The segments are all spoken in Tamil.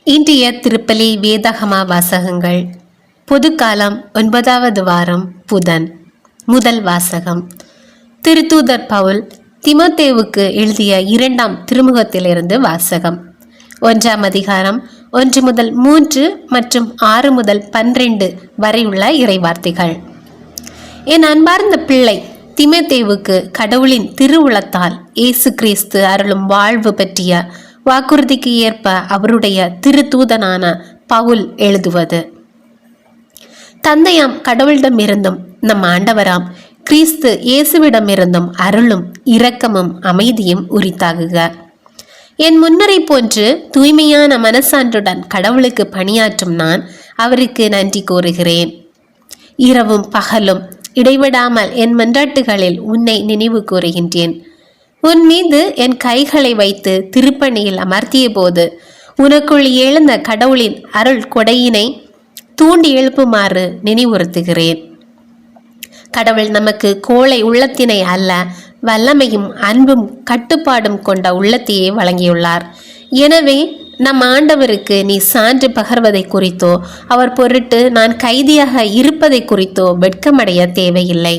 இன்றைய திருப்பலி வேதாகமா வாசகங்கள். பொதுக்காலம் 9வது வாரம் புதன். முதல் வாசகம் திருத்தூதர் பவுல் தீமோத்தேயுவுக்கு எழுதிய 2ஆம் திருமுகத்திலிருந்து வாசகம். 1ஆம் அதிகாரம் 1 முதல் 3 மற்றும் 6 முதல் 12 வரை உள்ள இறைவார்த்தைகள். என் அன்பார்ந்த பிள்ளை தீமோத்தேயுவுக்கு கடவுளின் திருவுளத்தால் இயேசு கிறிஸ்து அருளும் வாழ்வு பற்றிய வாக்குறுதிக்கு ஏற்ப அவருடைய திருத்தூதனான பவுல் எழுதுவது. தந்தையாம் கடவுளிடமிருந்தும் நம் ஆண்டவராம் கிறிஸ்து இயேசுவிடமிருந்தும் அருளும் இரக்கமும் அமைதியும் உரித்தாகுக. என் முன்னுரை போன்று தூய்மையான மனசான்றுடன் கடவுளுக்கு பணியாற்றும் நான் அவருக்கு நன்றி கூறுகிறேன். இரவும் பகலும் இடைவிடாமல் என் மன்றாட்டுகளில் உன்னை நினைவு கூறுகின்றேன். உன் மீது என் கைகளை வைத்து திருப்பணியில் அமர்த்திய போது உனக்குள் எழுந்த கடவுளின் அருள் கொடையினை தூண்டி எழுப்புமாறு நினைவுறுத்துகிறேன். கடவுள் நமக்கு கோழை உள்ளத்தினை அல்ல, வல்லமையும் அன்பும் கட்டுப்பாடும் கொண்ட உள்ளத்தையே வழங்கியுள்ளார். எனவே நம் ஆண்டவருக்கு நீ சான்று பகர்வதை குறித்தோ அவர் பொருட்டு நான் கைதியாக இருப்பதை குறித்தோ வெட்கமடைய தேவையில்லை.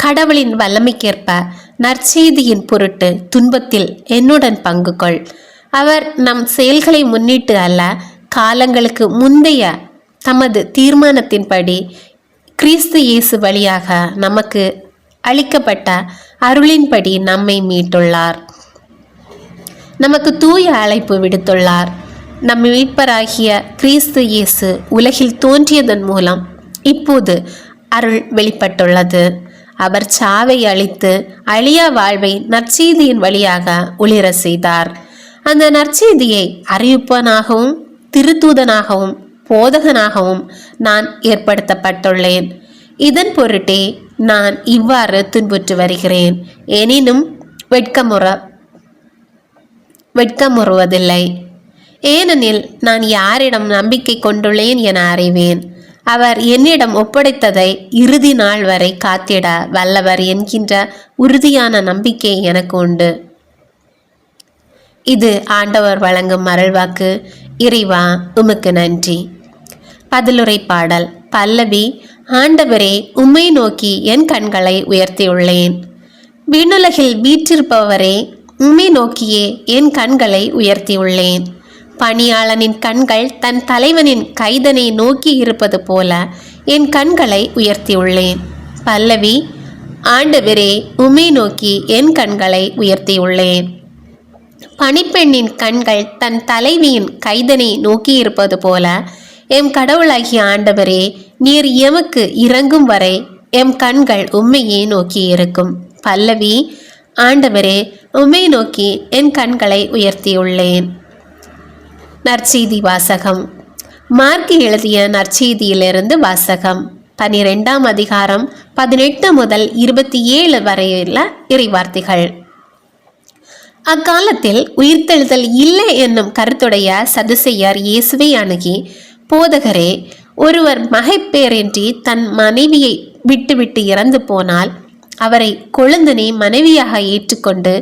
கடவுளின் வல்லமைக்கேற்ப நற்செய்தியின் பொருட்டு துன்பத்தில் என்னுடன் பங்கு கொள். அவர் நம் செயல்களை முன்னிட்டு அல்ல, காலங்களுக்கு முந்தைய தமது தீர்மானத்தின்படி கிறிஸ்து இயேசு வழியாக நமக்கு அளிக்கப்பட்ட அருளின்படி நம்மை மீட்டுள்ளார். நமக்கு தூய அழைப்பு விடுத்துள்ளார். நம் மீட்பராகிய கிறிஸ்து இயேசு உலகில் தோன்றியதன் மூலம் இப்போது அருள் வெளிப்பட்டுள்ளது. அவர் சாவை அழித்து அழியா வாழ்வை நற்செய்தியின் வழியாக ஒளிர செய்தார். அந்த நற்செய்தியை அறிவிப்பனாகவும் திருத்தூதனாகவும் போதகனாகவும் நான் ஏற்படுத்தப்பட்டுள்ளேன். இதன் பொருட்டே நான் இவ்வாறு துன்புற்று வருகிறேன். எனினும் வெட்கமுறுவதில்லை. ஏனெனில் நான் யாரிடம் நம்பிக்கை கொண்டுள்ளேன் என அறிவேன். அவர் என்னிடம் ஒப்படைத்ததை இறுதி நாள் வரை காத்திட வல்லவர் என்கின்ற உறுதியான நம்பிக்கை எனக்கு உண்டு. இது ஆண்டவர் வழங்கும் அருள்வாக்கு. இறைவா, உமக்கு நன்றி. பதிலுரை பாடல். பல்லவி. ஆண்டவரே, உம்மை நோக்கி என் கண்களை உயர்த்தியுள்ளேன். விண்ணுலகில் வீற்றிருப்பவரே, உம்மை நோக்கியே என் கண்களை உயர்த்தியுள்ளேன். பணியாளனின் கண்கள் தன் தலைவனின் கைதனை நோக்கி இருப்பது போல என் கண்களை உயர்த்தியுள்ளேன். பல்லவி. ஆண்டவரே, உம்மை நோக்கி என் கண்களை உயர்த்தியுள்ளேன். பணிப்பெண்ணின் கண்கள் தன் தலைவியின் கைதனை நோக்கி இருப்பது போல எம் கடவுளாகிய ஆண்டவரே, நீர் எமக்கு இறங்கும் வரை எம் கண்கள் உம்மையே நோக்கி இருக்கும். பல்லவி. ஆண்டவரே, உம்மை நோக்கி என் கண்களை உயர்த்தியுள்ளேன். நற்செய்தி வாசகம். மார்க் எழுதிய நற்செய்தியிலிருந்து வாசகம். 12ஆம் அதிகாரம் 18 முதல் 27 வரையுள்ள இறைவார்த்தைகள். அக்காலத்தில் உயிர்த்தெழுதல் இல்லை என்னும் கருத்துடைய சதுசேயர் இயேசுவை அணுகி, போதகரே, ஒருவர் மகப்பேறின்றி தன் மனைவியை விட்டுவிட்டு இறந்து போனால் அவரை கொழுந்தனை மனைவியாக ஏற்றுக்கொண்டு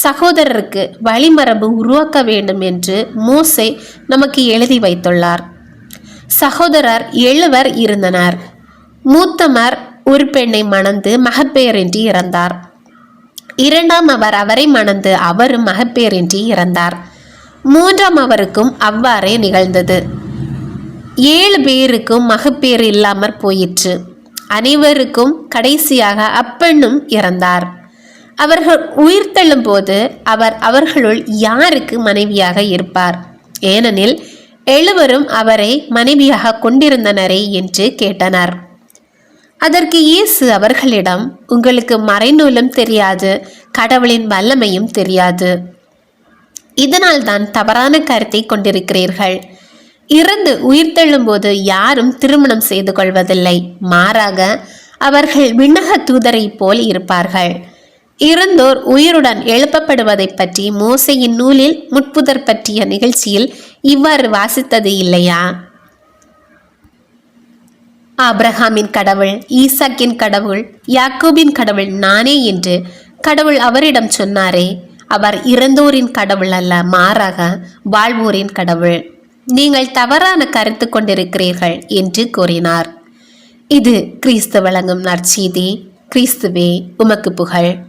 சகோதரருக்கு வழிமரபு உருவாக்க வேண்டும் என்று மோசே நமக்கு எழுதி வைத்துள்ளார். சகோதரர் 7 இருந்தனர். மூத்தமர் ஒரு பெண்ணை மணந்து மகப்பேறின்றி இறந்தார். 2ஆம் அவர் அவரை மணந்து அவரும் மகப்பேறின்றி இறந்தார். 3ஆம் அவருக்கும் அவ்வாறே நிகழ்ந்தது. 7 பேருக்கும் மகப்பேறு இல்லாமற் போயிற்று. அனைவருக்கும் கடைசியாக அப்பெண்ணும் இறந்தார். அவர்கள் உயிர்த்தெழும் போது அவர் அவர்களுள் யாருக்கு மனைவியாக இருப்பார்? ஏனெனில் 7 அவரை மனைவியாக கொண்டிருந்தனரே என்று கேட்டனர். அதற்கு இயேசு அவர்களிடம், உங்களுக்கு மறைநூலும் தெரியாது, கடவுளின் வல்லமையும் தெரியாது. இதனால் தான் தவறான கருத்தை கொண்டிருக்கிறீர்கள். இறந்து உயிர்த்தெழும் போது யாரும் திருமணம் செய்து கொள்வதில்லை. மாறாக அவர்கள் விண்ணக தூதரை போல் இருப்பார்கள். இறந்தோர் உயிருடன் எழுப்பப்படுவதை பற்றி மோசையின் நூலில் முட்புதர் பற்றிய நிகழ்ச்சியில் இவ்வாறு வாசித்தது இல்லையா? ஆபிரகாமின் கடவுள், ஈசாக்கின் கடவுள், யாக்கோபின் கடவுள் நானே என்று கடவுள் அவரிடம் சொன்னாரே, அவர் இறந்தோரின் கடவுள் அல்ல, மாறாக வாழ்வோரின் கடவுள். நீங்கள் தவறான கருத்து கொண்டிருக்கிறீர்கள் என்று கூறினார். இது கிறிஸ்து வழங்கும் நற்செய்தி. கிறிஸ்துவே உமக்கு புகழ்.